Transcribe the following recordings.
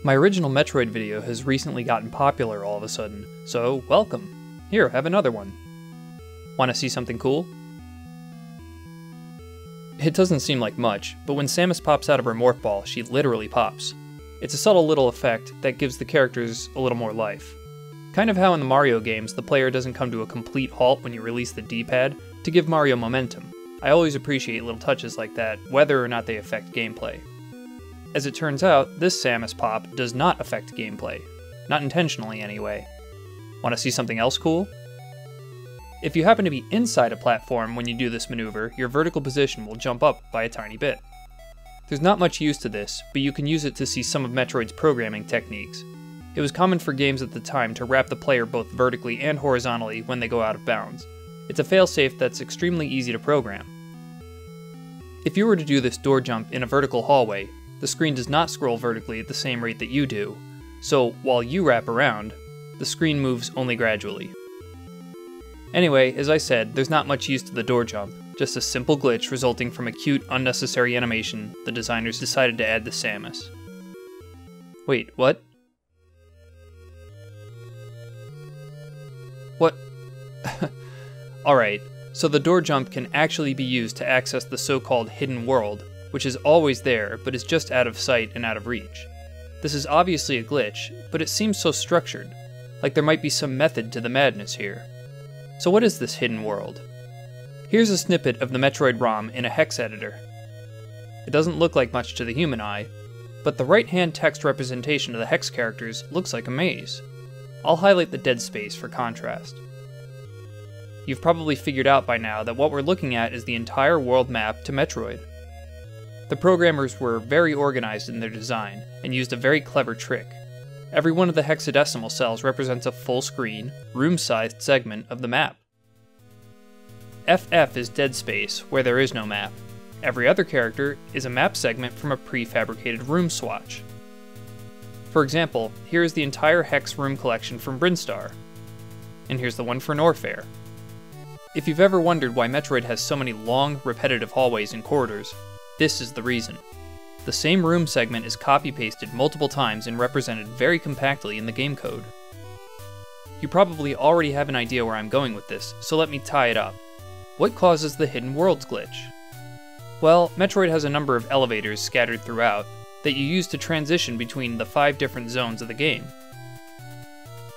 My original Metroid video has recently gotten popular all of a sudden, so welcome. Here, have another one. Want to see something cool? It doesn't seem like much, but when Samus pops out of her morph ball, she literally pops. It's a subtle little effect that gives the characters a little more life. Kind of how in the Mario games, the player doesn't come to a complete halt when you release the D-pad to give Mario momentum. I always appreciate little touches like that, whether or not they affect gameplay. As it turns out, this Samus pop does not affect gameplay. Not intentionally, anyway. Want to see something else cool? If you happen to be inside a platform when you do this maneuver, your vertical position will jump up by a tiny bit. There's not much use to this, but you can use it to see some of Metroid's programming techniques. It was common for games at the time to wrap the player both vertically and horizontally when they go out of bounds. It's a failsafe that's extremely easy to program. If you were to do this door jump in a vertical hallway, the screen does not scroll vertically at the same rate that you do, so while you wrap around, the screen moves only gradually. Anyway, as I said, there's not much use to the door jump, just a simple glitch resulting from a cute, unnecessary animation the designers decided to add to Samus. Wait, what? What? Alright, so the door jump can actually be used to access the so-called hidden world, which is always there, but is just out of sight and out of reach. This is obviously a glitch, but it seems so structured, like there might be some method to the madness here. So what is this hidden world? Here's a snippet of the Metroid ROM in a hex editor. It doesn't look like much to the human eye, but the right-hand text representation of the hex characters looks like a maze. I'll highlight the dead space for contrast. You've probably figured out by now that what we're looking at is the entire world map to Metroid. The programmers were very organized in their design, and used a very clever trick. Every one of the hexadecimal cells represents a full-screen, room-sized segment of the map. FF is dead space, where there is no map. Every other character is a map segment from a prefabricated room swatch. For example, here is the entire hex room collection from Brinstar. And here's the one for Norfair. If you've ever wondered why Metroid has so many long, repetitive hallways and corridors, this is the reason. The same room segment is copy-pasted multiple times and represented very compactly in the game code. You probably already have an idea where I'm going with this, so let me tie it up. What causes the hidden worlds glitch? Well, Metroid has a number of elevators scattered throughout that you use to transition between the 5 different zones of the game.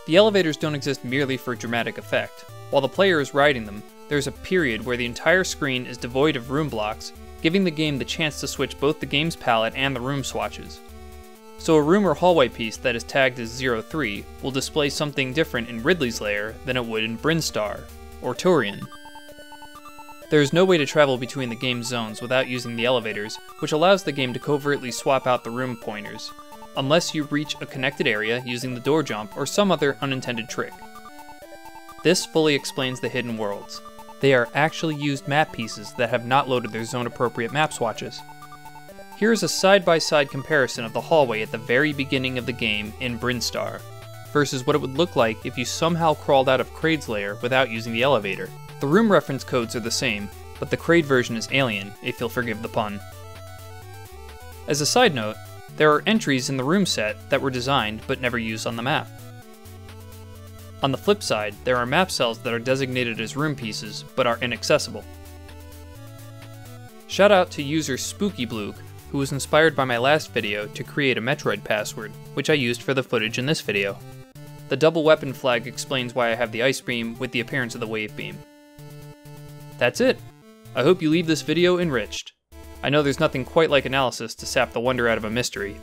The elevators don't exist merely for dramatic effect. While the player is riding them, there's a period where the entire screen is devoid of room blocks, giving the game the chance to switch both the game's palette and the room swatches. So a room or hallway piece that is tagged as 03 will display something different in Ridley's lair than it would in Brinstar or Turian. There is no way to travel between the game's zones without using the elevators, which allows the game to covertly swap out the room pointers, unless you reach a connected area using the door jump or some other unintended trick. This fully explains the hidden worlds. They are actually used map pieces that have not loaded their zone-appropriate map swatches. Here is a side-by-side comparison of the hallway at the very beginning of the game in Brinstar, versus what it would look like if you somehow crawled out of Kraid's lair without using the elevator. The room reference codes are the same, but the Kraid version is alien, if you'll forgive the pun. As a side note, there are entries in the room set that were designed but never used on the map. On the flip side, there are map cells that are designated as room pieces, but are inaccessible. Shout out to user SpookyBluke, who was inspired by my last video to create a Metroid password, which I used for the footage in this video. The double weapon flag explains why I have the ice beam with the appearance of the wave beam. That's it! I hope you leave this video enriched. I know there's nothing quite like analysis to sap the wonder out of a mystery,